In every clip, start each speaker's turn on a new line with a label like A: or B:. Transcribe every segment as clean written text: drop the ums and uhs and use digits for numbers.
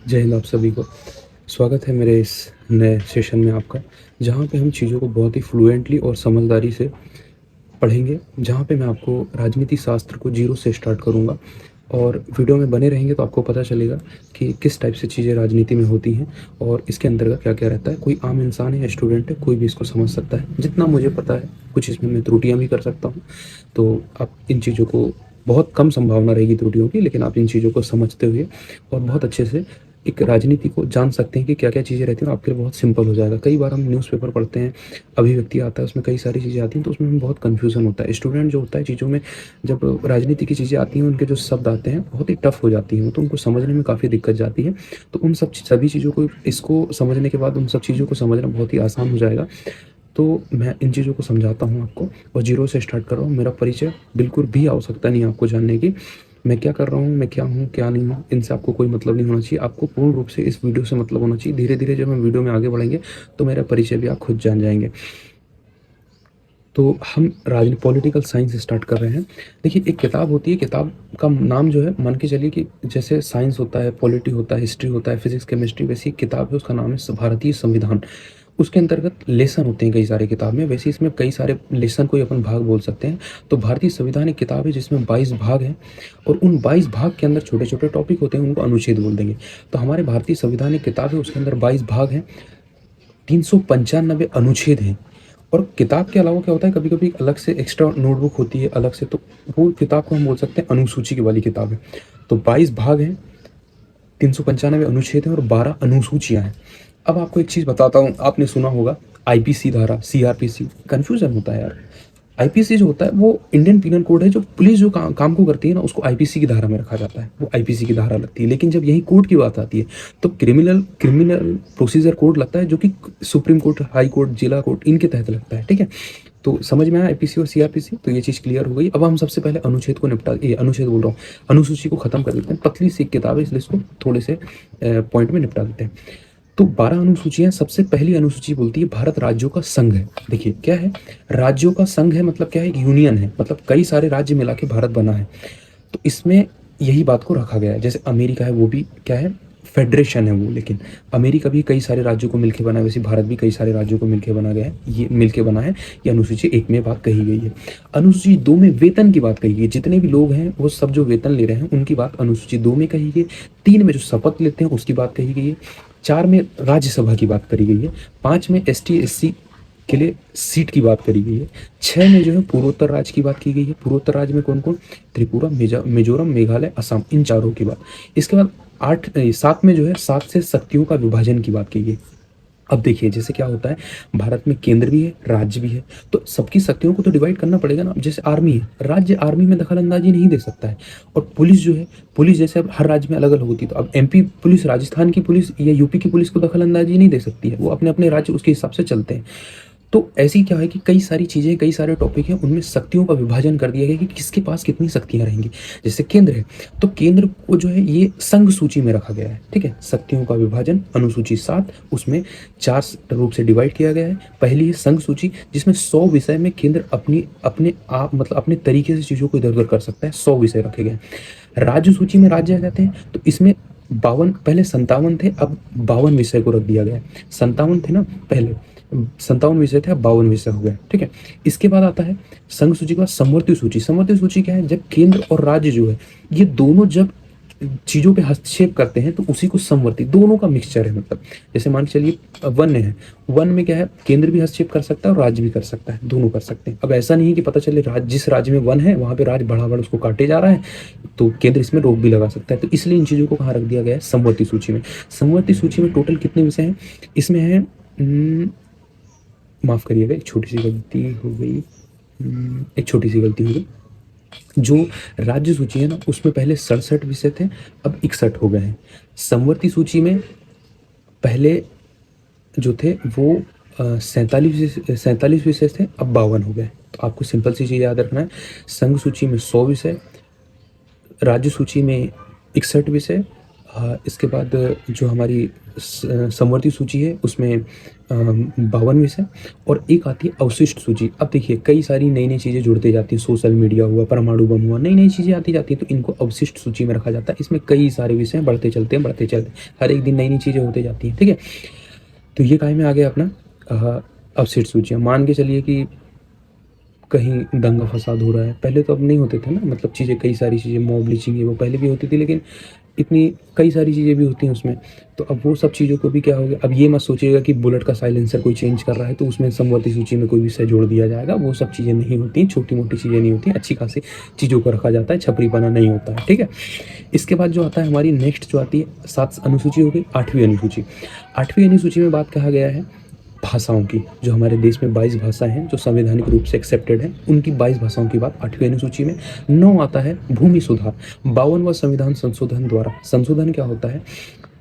A: जय हिंद आप सभी को। स्वागत है मेरे इस नए सेशन में आपका, जहाँ पे हम चीज़ों को बहुत ही फ्लुएंटली और समझदारी से पढ़ेंगे। जहाँ पे मैं आपको राजनीति शास्त्र को जीरो से स्टार्ट करूँगा और वीडियो में बने रहेंगे तो आपको पता चलेगा कि किस टाइप से चीज़ें राजनीति में होती हैं और इसके अंतर्गत क्या-क्या रहता है। कोई आम इंसान है या स्टूडेंट है, कोई भी इसको समझ सकता है। जितना मुझे पता है, कुछ इसमें मैं त्रुटियाँ भी कर सकता हूँ। तो आप इन चीज़ों को, बहुत कम संभावना रहेगी त्रुटियों की, लेकिन आप इन चीज़ों को समझते हुए और बहुत अच्छे से एक राजनीति को जान सकते हैं कि क्या-क्या चीज़ें रहती हैं और आपके लिए बहुत सिंपल हो जाएगा। कई बार हम न्यूज़पेपर पढ़ते हैं, अभिव्यक्ति आता है, उसमें कई सारी चीज़ें आती हैं, तो उसमें हमें बहुत कन्फ्यूज़न होता है। स्टूडेंट जो होता है चीज़ों में, जब राजनीति की चीज़ें आती हैं, उनके जो शब्द आते हैं बहुत ही टफ हो जाती हैं, तो उनको समझने में काफ़ी दिक्कत जाती है। तो उन सभी चीज़ों को, इसको समझने के बाद उन सब चीज़ों को समझना बहुत ही आसान हो जाएगा। तो मैं इन चीज़ों को समझाता हूँ आपको और ज़ीरो से स्टार्ट कर रहा हूँ। मेरा परिचय बिल्कुल भी आवश्यकता नहीं है आपको जानने की। मैं क्या कर रहा हूँ, मैं क्या हूँ, क्या नहीं हूँ, इनसे आपको कोई मतलब नहीं होना चाहिए। आपको पूर्ण रूप से इस वीडियो से मतलब होना चाहिए। धीरे-धीरे जब हम वीडियो में आगे बढ़ेंगे, तो मेरा परिचय भी आप खुद जान जाएँगे। तो हम पॉलिटिकल साइंस स्टार्ट कर रहे हैं। देखिए, एक किताब होती है, किताब का नाम जो है, मान के चलिए कि जैसे साइंस होता है, पॉलिटी होता है, हिस्ट्री होता है, फिजिक्स, केमिस्ट्री, वैसी एक किताब है, उसका नाम है भारतीय संविधान। उसके अंतर्गत लेसन होते हैं कई सारे किताब में, वैसे इसमें कई सारे लेसन को ही अपन भाग बोल सकते हैं। तो भारतीय संविधान एक किताब है जिसमें 22 भाग हैं और उन 22 भाग के अंदर छोटे-छोटे टॉपिक होते हैं, उनको अनुच्छेद बोल देंगे। तो हमारे भारतीय संविधान एक किताब है, उसके अंदर 22 भाग हैं, 395 अनुच्छेद हैं। और किताब के अलावा क्या होता है, कभी-कभी अलग से एक्स्ट्रा नोटबुक होती है अलग से, तो वो किताब को हम बोल सकते हैं अनुसूची की वाली किताब है। तो 22 भाग हैं, 395 अनुच्छेद हैं और 12 अनुसूचियाँ हैं। अब आपको एक चीज़ बताता हूँ, आपने सुना होगा आईपीसी धारा, सीआरपीसी, कन्फ्यूज़न होता है यार। आईपीसी जो होता है वो इंडियन पीनल कोड है, जो पुलिस जो काम को करती है ना, उसको आईपीसी की धारा में रखा जाता है, वो आईपीसी की धारा लगती है। लेकिन जब यही कोर्ट की बात आती है, तो क्रिमिनल प्रोसीजर कोड लगता है, जो कि सुप्रीम कोर्ट, हाई कोर्ट, जिला कोर्ट, इनके तहत लगता है। ठीक है, तो समझ में आया आईपीसी और सीआरपीसी, तो ये चीज़ क्लियर हो गई। अब हम सबसे पहले अनुच्छेद को अनुच्छेद बोल रहा हूँ, अनुसूची को खत्म कर देते हैं। पतली सी किताब है, इसलिए इसको थोड़े से पॉइंट में निपटा देते हैं। तो 12 अनुसूचियां। सबसे पहली अनुसूची बोलती है भारत राज्यों का संघ है। देखिए क्या है, राज्यों का संघ है, मतलब क्या है, एक यूनियन है, मतलब कई सारे राज्य मिला के भारत बना है। तो इसमें यही बात को रखा गया है। जैसे अमेरिका है, वो भी क्या है, फेडरेशन है वो, लेकिन अमेरिका भी कई सारे राज्यों को मिलकर बना है, वैसे भारत भी कई सारे राज्यों को मिलकर बना गया है, ये मिलकर बना है। ये अनुसूची 1 में बात कही गई है। अनुसूची 2 में वेतन की बात कही गई है, जितने भी लोग हैं वो सब जो वेतन ले रहे हैं उनकी बात अनुसूची 2 में कही गई। 3 में जो शपथ लेते हैं उसकी बात कही गई है। 4 में राज्यसभा की बात करी गई है। 5 में एसटी एससी के लिए सीट की बात करी गई है। 6 में जो है पूर्वोत्तर राज्य की बात की गई है। पूर्वोत्तर राज्य में कौन कौन, त्रिपुरा, मिजोरम, मेघालय, असम, इन चारों की बात। इसके बाद 7 में जो है 7 से शक्तियों का विभाजन की बात की गई। अब देखिए, जैसे क्या होता है, भारत में केंद्र भी है, राज्य भी है, तो सबकी शक्तियों को तो डिवाइड करना पड़ेगा ना। जैसे आर्मी है, राज्य आर्मी में दखल अंदाजी नहीं दे सकता है। और पुलिस जो है, पुलिस जैसे अब हर राज्य में अलग अलग होती है, तो अब एमपी पुलिस राजस्थान की पुलिस या यूपी की पुलिस को दखल अंदाजी नहीं दे सकती है, वो अपने अपने राज्य उसके हिसाब से चलते हैं। तो ऐसी क्या है कि कई सारी चीज़ें, कई सारे टॉपिक हैं, उनमें शक्तियों का विभाजन कर दिया गया कि किसके पास कितनी शक्तियां रहेंगी। जैसे केंद्र है, तो केंद्र को जो है ये संघ सूची में रखा गया है। ठीक है, शक्तियों का विभाजन अनुसूची 7, उसमें 4 रूप से डिवाइड किया गया है। पहली है संघ सूची, जिसमें 100 विषय में केंद्र अपने आप, मतलब अपने तरीके से चीज़ों को इधर उधर कर सकता है। 100 विषय रखे गए हैं। राज्य सूची में राज्य आ जाते हैं, तो इसमें 52, पहले 57 थे, अब 52 विषय को रख दिया गया है। 57 थे ना पहले, 57 विषय थे, अब 52 विषय हो गए। ठीक है, इसके बाद आता है संघ सूची के बाद समवर्ती सूची। समवर्ती सूची क्या है, जब केंद्र और राज्य जो है, ये दोनों जब चीज़ों पे हस्तक्षेप करते हैं तो उसी को समवर्ती, दोनों का मिक्सचर है। मतलब जैसे मान के चलिए वन है, वन में क्या है, केंद्र भी हस्तक्षेप कर सकता है और राज्य भी कर सकता है, दोनों कर सकते हैं। अब ऐसा नहीं है कि पता चले जिस राज्य में वन है वहाँ पे राज्य बढ़ा बढ़ उसको काटे जा रहा है, तो केंद्र इसमें रोक भी लगा सकता है। तो इसलिए इन चीज़ों को कहाँ रख दिया गया है, समवर्ती सूची में। समवर्ती सूची में टोटल कितने विषय हैं, इसमें है, माफ़ करिएगा, एक छोटी सी गलती हो गई, एक छोटी सी गलती हो गई। जो राज्य सूची है ना, उसमें पहले 67 विषय थे, अब 61 हो गए हैं। समवर्ती सूची में पहले जो थे वो 47 विषय थे, अब 52 हो गए। तो आपको सिंपल सी चीज़ याद रखना है, संघ सूची में 100 विषय, राज्य सूची में 61 विषय, इसके बाद जो हमारी समवर्ती सूची है, उसमें 52 विषय, और एक आती है अवशिष्ट सूची। अब देखिए कई सारी नई नई चीज़ें जुड़ती जाती हैं, सोशल मीडिया हुआ, परमाणु बम हुआ, नई नई चीज़ें आती जाती हैं, तो इनको अवशिष्ट सूची में रखा जाता है। इसमें कई सारे विषय बढ़ते चलते हैं, हर एक दिन नई नई चीज़ें होती जाती हैं, ठीक है। तो ये काय में आ गया अपना अवशिष्ट सूचियाँ। मान के चलिए कि कहीं दंगा फसाद हो रहा है, पहले तो अब नहीं होते थे ना, मतलब चीज़ें, कई सारी चीज़ें, मॉब लिंचिंग है वो पहले भी होती थी, लेकिन इतनी कई सारी चीज़ें भी होती हैं उसमें। तो अब वो सब चीज़ों को भी क्या हो गया, अब ये मत सोचिएगा कि बुलेट का साइलेंसर कोई चेंज कर रहा है तो उसमें समवर्ती सूची में कोई विषय जोड़ दिया जाएगा, वो सब चीज़ें नहीं होती, छोटी मोटी चीज़ें नहीं होती, अच्छी खासी चीज़ों को रखा जाता है, छपरीपना नहीं होता है, ठीक है। इसके बाद जो आता है हमारी नेक्स्ट जो आती है 7 अनुसूची हो गई, 8वीं अनुसूची। 8वीं अनुसूची में बात कहा गया है भाषाओं की, जो हमारे देश में 22 भाषाएं हैं जो संवैधानिक रूप से एक्सेप्टेड हैं, उनकी 22 भाषाओं की बात 8वीं अनुसूची में। 9 आता है भूमि सुधार, 52वां संविधान संशोधन द्वारा। संशोधन क्या होता है,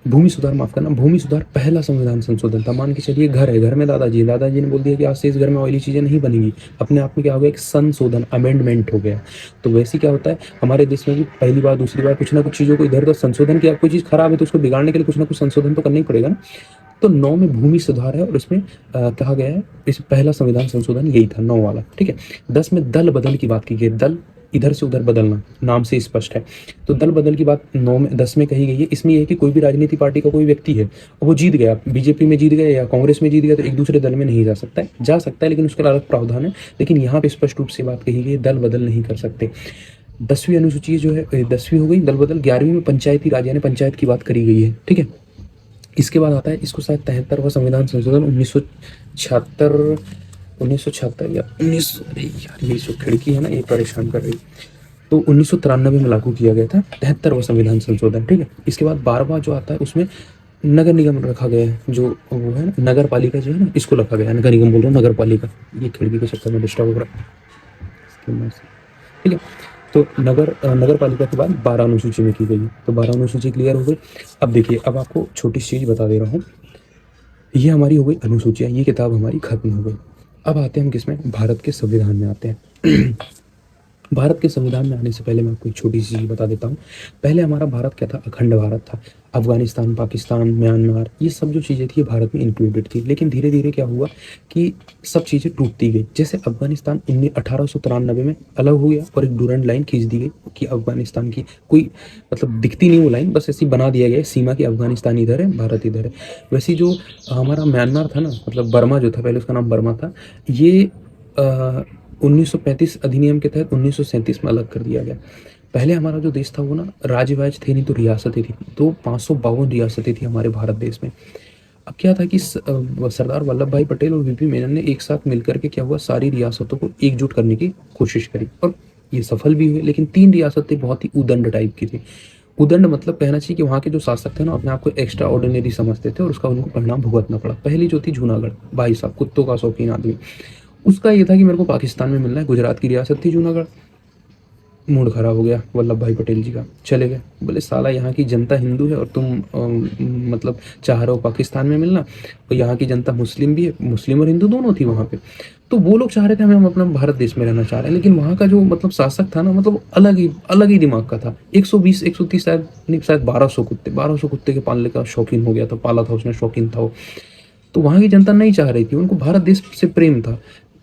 A: भूमि सुधार, माफ करना, भूमि सुधार पहला संविधान संशोधन था। मान के चलिए घर है, घर में दादाजी ने बोल दिया कि आज से इस घर में ऑयली चीज़ें नहीं बनेगी, अपने आप में क्या हो गया, एक संशोधन, अमेंडमेंट हो गया। तो वैसे क्या होता है हमारे देश में भी पहली बार दूसरी बार कुछ ना कुछ चीज़ों को इधर उधर संशोधन किया, कोई चीज़ खराब है तो उसको बिगाड़ने के लिए कुछ ना कुछ संशोधन तो करना ही पड़ेगा ना। तो 9 में भूमि सुधार है, और इसमें कहा गया है, इस पहला संविधान संशोधन यही था 9 वाला, ठीक है। 10 में दल बदल की बात की गई, दल इधर से उधर बदलना, नाम से स्पष्ट है। तो दल बदल की बात 10 में कही गई है। इसमें यह है कि कोई भी राजनीतिक पार्टी का कोई व्यक्ति है, वो जीत गया, बीजेपी में जीत गया या कांग्रेस में जीत गया, तो एक दूसरे दल में नहीं जा सकता है, जा सकता है लेकिन उसका अलग प्रावधान है। लेकिन यहाँ पे स्पष्ट रूप से बात कही गई है, दल बदल नहीं कर सकते। 10वीं अनुसूची जो है, 10वीं हो गई दल बदल। 11वीं में पंचायती राज यानी पंचायत की बात करी गई है, ठीक है। इसके बाद आता है, इसको शायद 73वां संविधान संशोधन 1976 या 19, अरे यार ये जो खिड़की है ना ये परेशान कर रही, तो 1993 में लागू किया गया था 73वां संविधान संशोधन, ठीक है। इसके बाद 12वां जो आता है उसमें नगर निगम रखा गया है, जो वो है ना नगर पालिका जो है ना, इसको रखा गया है, नगर निगम बोल रहा हूँ, नगर पालिका, ये खिड़की के चक्कर में डिस्टर्ब हो रहा है, ठीक है। तो नगर पालिका के बाद 12 अनुसूची में की गई है। तो 12 अनुसूची क्लियर हो गई। अब देखिए, अब आपको छोटी सी चीज़ बता दे रहा हूँ, ये हमारी हो गई अनुसूचियाँ, ये किताब हमारी खत्म हो गई। अब आते हैं हम किसमें, भारत के संविधान में आते हैं। भारत के संविधान में आने से पहले मैं आपको एक छोटी सी चीज़ बता देता हूँ। पहले हमारा भारत क्या था, अखंड भारत था। अफगानिस्तान, पाकिस्तान, म्यांमार, ये सब जो चीज़ें थी भारत में इंक्लूडेड थी। लेकिन धीरे धीरे क्या हुआ कि सब चीज़ें टूटती गई। जैसे अफगानिस्तान 1893 में अलग हो गया और एक डूरंड लाइन खींच दी गई कि अफगानिस्तान की कोई मतलब दिखती नहीं वो लाइन, बस ऐसी बना दिया गया सीमा की, अफगानिस्तान इधर है, भारत इधर है। वैसे जो हमारा म्यांमार था ना, मतलब बर्मा जो था, पहले उसका नाम बर्मा था, ये 1935 अधिनियम के तहत 1937 में अलग कर दिया गया। पहले हमारा जो देश था वो ना राज्य थे नहीं, तो रियासतें थी। तो 552 रियासतें थी हमारे भारत देश में। अब क्या था कि सरदार वल्लभ भाई पटेल और वीपी मेनन ने एक साथ मिलकर के क्या हुआ, सारी रियासतों को एकजुट करने की कोशिश करी, और ये सफल भी हुए। लेकिन 3 रियासतें बहुत ही उदंड टाइप की थी। उदंड मतलब कहना चाहिए कि वहाँ के जो शासक थे ना, अपने आप को एक्स्ट्रा ऑर्डिनरी समझते थे, और उसका उनको परिणाम भुगतना पड़ा। पहली जो थी जूनागढ़, भाई साहब कुत्तों का शौकीन आदमी, उसका ये था कि मेरे को पाकिस्तान में मिलना है। गुजरात की रियासत थी जूनागढ़। मूड खराब हो गया वल्लभ भाई पटेल जी का, चले गए। बोले साला यहाँ की जनता हिंदू है और तुम मतलब चाह रहे हो पाकिस्तान में मिलना, और यहाँ की जनता मुस्लिम भी है, मुस्लिम और हिंदू दोनों थी वहाँ पे। तो वो लोग चाह रहे थे हम अपना भारत देश में रहना चाह रहे हैं, लेकिन वहाँ का जो मतलब शासक था ना, मतलब अलग ही दिमाग का था। 120 130 शायद नहीं, शायद 1200 कुत्ते के पालने का शौकीन हो गया था, पाला था उसने, शौकीन था वो। तो वहाँ की जनता नहीं चाह रही थी, उनको भारत देश से प्रेम था।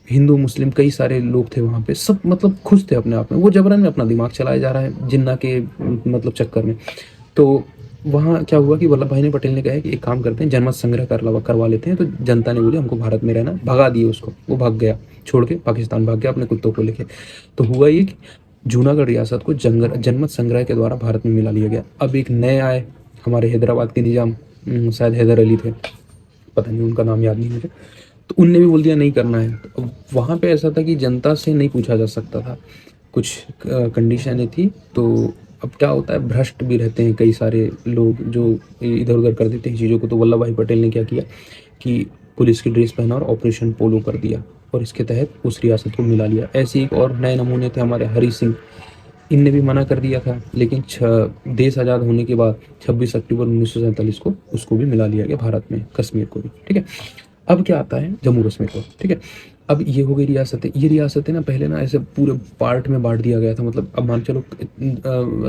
A: हिंदू मुस्लिम कई सारे लोग थे वहाँ पे, सब मतलब खुश थे अपने आप में। वो जबरन में अपना दिमाग चलाया जा रहा है जिन्ना के मतलब चक्कर में। तो वहाँ क्या हुआ कि वल्लभ भाई ने पटेल ने कहा कि एक काम करते हैं, जनमत संग्रह करवा लेते हैं। तो जनता ने बोली हमको भारत में रहना, भगा दिए उसको, वो भाग गया, छोड़ के पाकिस्तान भाग गया अपने कुत्तों को लेके। तो हुआ ये कि जूनागढ़ रियासत को जनमत संग्रह के द्वारा भारत में मिला लिया गया। अब एक नए आए हमारे हैदराबाद के निजाम, शायद हैदर अली थे, पता नहीं उनका नाम याद नहीं मुझे, तो उनने भी बोल दिया नहीं करना है। तो वहाँ पे ऐसा था कि जनता से नहीं पूछा जा सकता था, कुछ कंडीशनें थी। तो अब क्या होता है, भ्रष्ट भी रहते हैं कई सारे लोग जो इधर उधर कर देते हैं चीज़ों को। तो वल्लभ भाई पटेल ने क्या किया कि पुलिस की ड्रेस पहना और ऑपरेशन पोलो कर दिया, और इसके तहत उस रियासत को मिला लिया। ऐसे एक और नए नमूने थे हमारे हरि सिंह, इनने भी मना कर दिया था, लेकिन देश आज़ाद होने के बाद 26 अक्टूबर 1947 को उसको भी मिला लिया गया भारत में, कश्मीर को भी, ठीक है। अब क्या आता है, जम्मू कश्मीर को, ठीक है। अब ये हो गई रियासतें। ये रियासतें ना पहले ना ऐसे पूरे पार्ट में बाँट दिया गया था, मतलब अब मान के चलो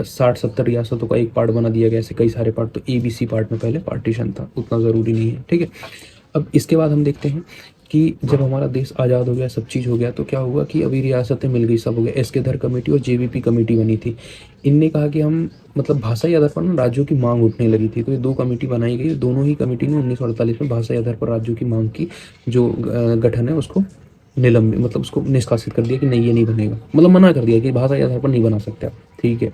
A: 60-70 रियासतों का एक पार्ट बना दिया गया, ऐसे कई सारे पार्ट। तो ABC पार्ट में पहले पार्टीशन था, उतना ज़रूरी नहीं है, ठीक है। अब इसके बाद हम देखते हैं कि जब हमारा देश आज़ाद हो गया, सब चीज़ हो गया, तो क्या हुआ कि अभी रियासतें मिल गई, सब हो गया। एसके-धर कमेटी और JVP कमेटी बनी थी। इनने कहा कि हम मतलब भाषाई आधार पर ना राज्यों की मांग उठने लगी थी, तो ये 2 कमेटी बनाई गई। दोनों ही कमेटी ने 1948 में भाषाई आधार पर राज्यों की मांग की जो गठन है उसको निलंबित, मतलब उसको निष्कासित कर दिया कि नहीं, ये नहीं बनेगा, मतलब मना कर दिया कि भाषा के आधार पर नहीं बना सकते आप, ठीक है।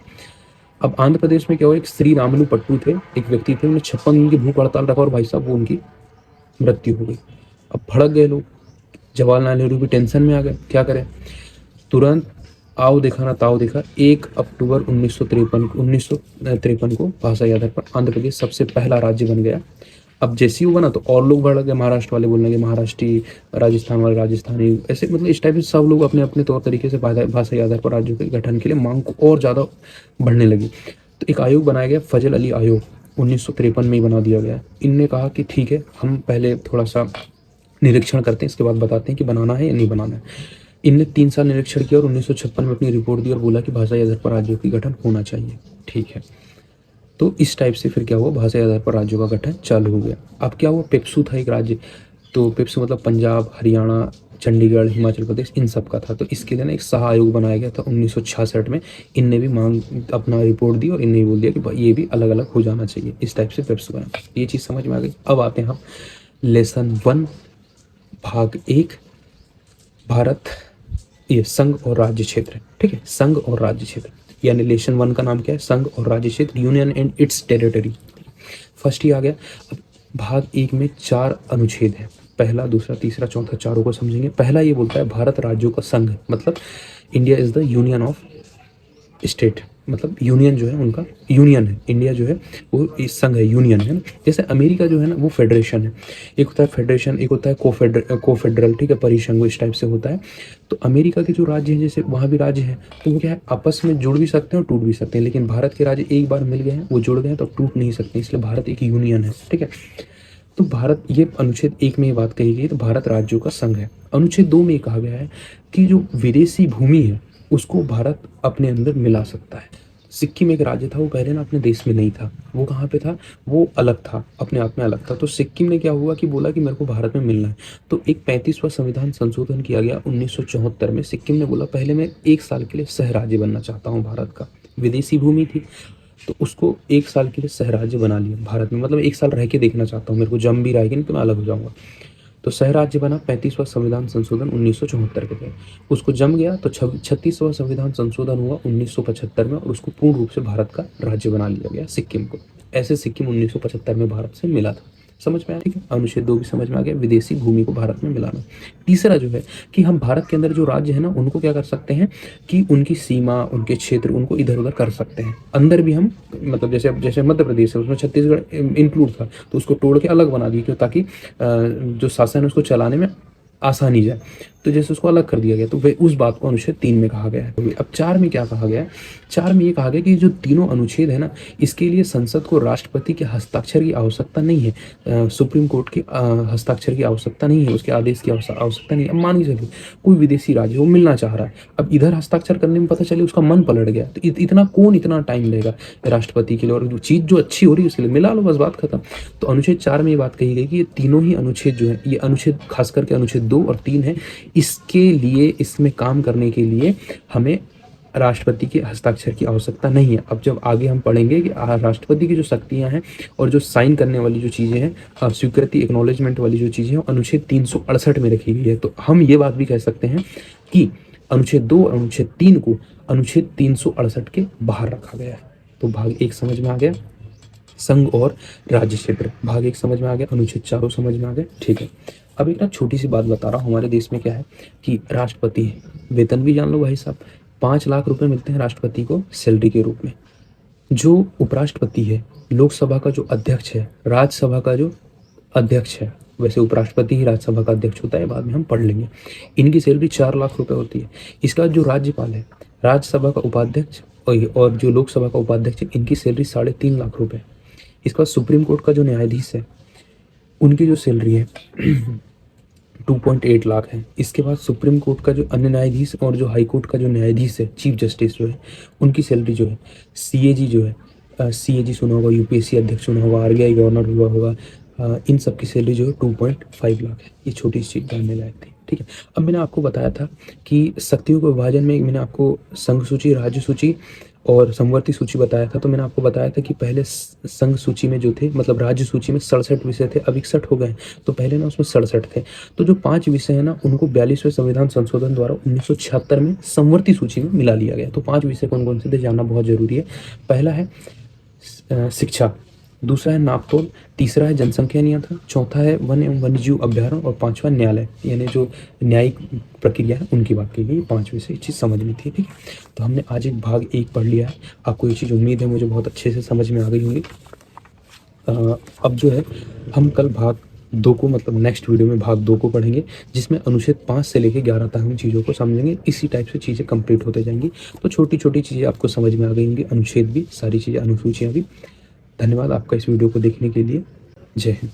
A: अब आंध्र प्रदेश में क्या हुआ, एक श्री रामुलु पट्टू थे, एक व्यक्ति थे, उन्हें 56 दिन की भूख हड़ताल रखा और भाई साहब वो उनकी मृत्यु हो गई। अब भड़क गए लोग, जवाहरलाल नेहरू भी टेंशन में आ गए, क्या करें। तुरंत आओ देखा ना ताओ देखा, 1 अक्टूबर 1953 को भाषाई आधार पर आंध्र प्रदेश सबसे पहला राज्य बन गया। अब जैसे ही वो बना तो और लोग बढ़ गए, महाराष्ट्र वाले बोलने लगे महाराष्ट्री, राजस्थान वाले राजस्थानी, ऐसे मतलब इस टाइप से सब लोग अपने अपने तौर तरीके से भाषाई आधार पर राज्यों के गठन के लिए मांग को और ज़्यादा बढ़ने लगी। तो एक आयोग बनाया गया, फजल अली आयोग, 1953 में ही बना दिया गया। इनने कहा कि ठीक है, हम पहले थोड़ा सा निरीक्षण करते हैं, इसके बाद बताते हैं कि बनाना है या नहीं बनाना है। इनने 3 साल निरीक्षण किया और 1956 में अपनी रिपोर्ट दी और बोला कि भाषाई आधार पर राज्यों की गठन होना चाहिए, ठीक है। तो इस टाइप से फिर क्या हुआ, भाषाई आधार पर राज्यों का गठन चालू हो गया। अब क्या हुआ, पेप्सू था एक राज्य, तो पेप्सू मतलब पंजाब, हरियाणा, चंडीगढ़, हिमाचल प्रदेश, इन सब का था। तो इसके लिए ना एक सह आयोग बनाया गया था 1966 में। इनने भी मांग अपना रिपोर्ट दी और इनने भी बोल दिया कि ये भी अलग अलग हो जाना चाहिए। इस टाइप से पेप्सू बना। ये चीज़ समझ में आ गई। अब आते हैं हम लेसन 1 भाग 1, भारत, ये संघ और राज्य क्षेत्र, ठीक है, संघ और राज्य क्षेत्र, यानी लेसन 1 का नाम क्या है, संघ और राज्य क्षेत्र, union and its territory. First ही आ गया। अब भाग 1 में 4 अनुच्छेद हैं, पहला, दूसरा, तीसरा, चौथा, चारों को समझेंगे। पहला ये बोलता है भारत राज्यों का संघ, मतलब India is the union of state, मतलब यूनियन जो है उनका यूनियन है, इंडिया जो है वो इस संघ है, यूनियन है ना। जैसे अमेरिका जो है ना वो फेडरेशन है, एक होता है फेडरेशन, एक होता है कोफेडरल, ठीक है, परिसंघ, इस टाइप से होता है। तो अमेरिका के जो राज्य हैं, जैसे वहाँ भी राज्य हैं, तो वो क्या है, आपस में जुड़ भी सकते हैं और टूट भी सकते हैं, लेकिन भारत के राज्य एक बार मिल गए हैं, वो जुड़ गए हैं तो टूट नहीं सकते, इसलिए भारत एक यूनियन है, ठीक है। तो भारत, ये अनुच्छेद 1 में ये बात कही गई, तो भारत राज्यों का संघ है। अनुच्छेद 2 में ये कहा गया है कि जो विदेशी भूमि है उसको भारत अपने अंदर मिला सकता है। सिक्किम एक राज्य था, वो पहले ना अपने देश में नहीं था, वो कहाँ पे था, वो अलग था, अपने आप में अलग था। तो सिक्किम ने क्या हुआ कि बोला कि मेरे को भारत में मिलना है। तो एक 35वां संविधान संशोधन किया गया 1974 में। सिक्किम ने बोला पहले मैं 1 साल के लिए सह राज्य बनना चाहता हूँ भारत का, विदेशी भूमि थी तो उसको 1 साल के लिए सह राज्य बना लिया भारत में, मतलब 1 साल रह के देखना चाहता हूँ, मेरे को जम भी रहेगी नहीं तो मैं अलग हो जाऊँगा। तो सह राज्य बना 35वां संविधान संशोधन 1974 के तहत। उसको जम गया तो 36वां संविधान संशोधन हुआ 1975 में और उसको पूर्ण रूप से भारत का राज्य बना लिया गया सिक्किम को। ऐसे सिक्किम 1975 में भारत से मिला था। समझ में आया, ठीक है। अनुच्छेद 2 भी समझ में आ गया, विदेशी भूमि को भारत में मिलाना। तीसरा जो है कि हम भारत के अंदर जो राज्य है ना उनको क्या कर सकते हैं कि उनकी सीमा, उनके क्षेत्र, उनको इधर उधर कर सकते हैं। अंदर भी हम, मतलब जैसे जैसे मध्य प्रदेश है उसमें छत्तीसगढ़ इंक्लूड था तो उसको तोड़ के अलग बना दिया, क्यों, ताकि जो शासन है उसको चलाने में आसानी जाए, तो जैसे उसको अलग कर दिया गया। तो वह उस बात को अनुच्छेद 3 में कहा गया है। अब 4 में क्या कहा गया है, 4 में ये कहा गया कि जो तीनों अनुच्छेद है ना, इसके लिए संसद को राष्ट्रपति के हस्ताक्षर की आवश्यकता नहीं है, सुप्रीम कोर्ट के हस्ताक्षर की आवश्यकता नहीं है, उसके आदेश की आवश्यकता नहीं है। अब मान के चलिए कोई विदेशी राज्य वो मिलना चाह रहा है, अब इधर हस्ताक्षर करने में पता चले उसका मन पलट गया, तो इतना कौन इतना टाइम लेगा राष्ट्रपति के लिए, और जो चीज़ जो अच्छी हो रही है उसके लिए मिला लो, बस बात खत्म। तो अनुच्छेद 4 में ये बात कही गई कि ये तीनों ही अनुच्छेद जो है, ये अनुच्छेद खास करके अनुच्छेद 2 और 3 है, इसके लिए, इसमें काम करने के लिए हमें राष्ट्रपति के हस्ताक्षर की आवश्यकता नहीं है। अब जब आगे हम पढ़ेंगे कि राष्ट्रपति की जो शक्तियां हैं और जो साइन करने वाली जो चीज़ें हैं, स्वीकृति, एक्नॉलेजमेंट वाली जो चीज़ें हैं, अनुच्छेद 368 में रखी गई है। तो हम ये बात भी कह सकते हैं कि अनुच्छेद 2 और अनुच्छेद 3 को अनुच्छेद 368 के बाहर रखा गया है। तो भाग 1 समझ में आ गया, संघ और राज्य क्षेत्र, भाग 1 समझ में आ गया, अनुच्छेद 4 समझ में आ गया, ठीक है। अब एक ना छोटी सी बात बता रहा हूँ, हमारे देश में क्या है कि राष्ट्रपति वेतन भी जान लो भाई साहब, 5 लाख रुपए मिलते हैं राष्ट्रपति को सैलरी के रूप में। जो उपराष्ट्रपति है, लोकसभा का जो अध्यक्ष है, राज्यसभा का जो अध्यक्ष है, वैसे उपराष्ट्रपति ही राज्यसभा का अध्यक्ष होता है, बाद में हम पढ़ लेंगे, इनकी सैलरी 4 लाख रुपए होती है। इसका जो राज्यपाल है, राज्यसभा का उपाध्यक्ष और जो लोकसभा का उपाध्यक्ष है, इनकी सैलरी 3.5 लाख रुपए। इसके बाद सुप्रीम कोर्ट का जो न्यायाधीश है, उनकी जो सैलरी है 2.8 लाख है। इसके बाद सुप्रीम कोर्ट का जो अन्य न्यायाधीश और जो हाई कोर्ट का जो न्यायाधीश है, चीफ जस्टिस जो है, उनकी सैलरी जो है, सीएजी जो है, सीएजी सुना होगा, यूपीएससी अध्यक्ष सुना होगा, आरबीआई गवर्नर हुआ होगा, इन सब की सैलरी जो है 2.5 लाख है। ये छोटी सी चीज़ जानने लायक थी, ठीक है। अब मैंने आपको बताया था कि शक्तियों के विभाजन में मैंने आपको संघ सूची, राज्य सूची और समवर्ती सूची बताया था। तो मैंने आपको बताया था कि पहले संघ सूची में जो थे, मतलब राज्य सूची में 67 विषय थे, अब 61 हो गए। तो पहले ना उसमें 67 थे। तो जो 5 विषय है ना, उनको 42वें संविधान संशोधन द्वारा 1976 में समवर्ती सूची में मिला लिया गया। तो 5 विषय कौन कौन से थे जानना बहुत जरूरी है। पहला है शिक्षा, दूसरा है नापतोल, तीसरा है जनसंख्या नियंत्रण, चौथा है वन एवं वन्यजीव अभ्यारण्य और पांचवा न्यायालय, यानी जो न्यायिक प्रक्रिया है उनकी बात की गई। 5 विषय चीज़ समझनी थी, ठीक है। तो हमने आज एक भाग 1 पढ़ लिया है। आपको ये चीज़ उम्मीद है मुझे बहुत अच्छे से समझ में आ गई होंगी। अब जो है हम कल भाग 2 को, मतलब नेक्स्ट वीडियो में भाग 2 को पढ़ेंगे, जिसमें अनुच्छेद 5 से लेकर 11 तक हम चीज़ों को समझेंगे। इसी टाइप से चीज़ें कंप्लीट होते जाएंगी। तो छोटी छोटी चीज़ें आपको समझ में आ गई होंगी, अनुच्छेद भी, सारी चीज़ें, अनुसूचियाँ भी। धन्यवाद आपका इस वीडियो को देखने के लिए। जय हिंद।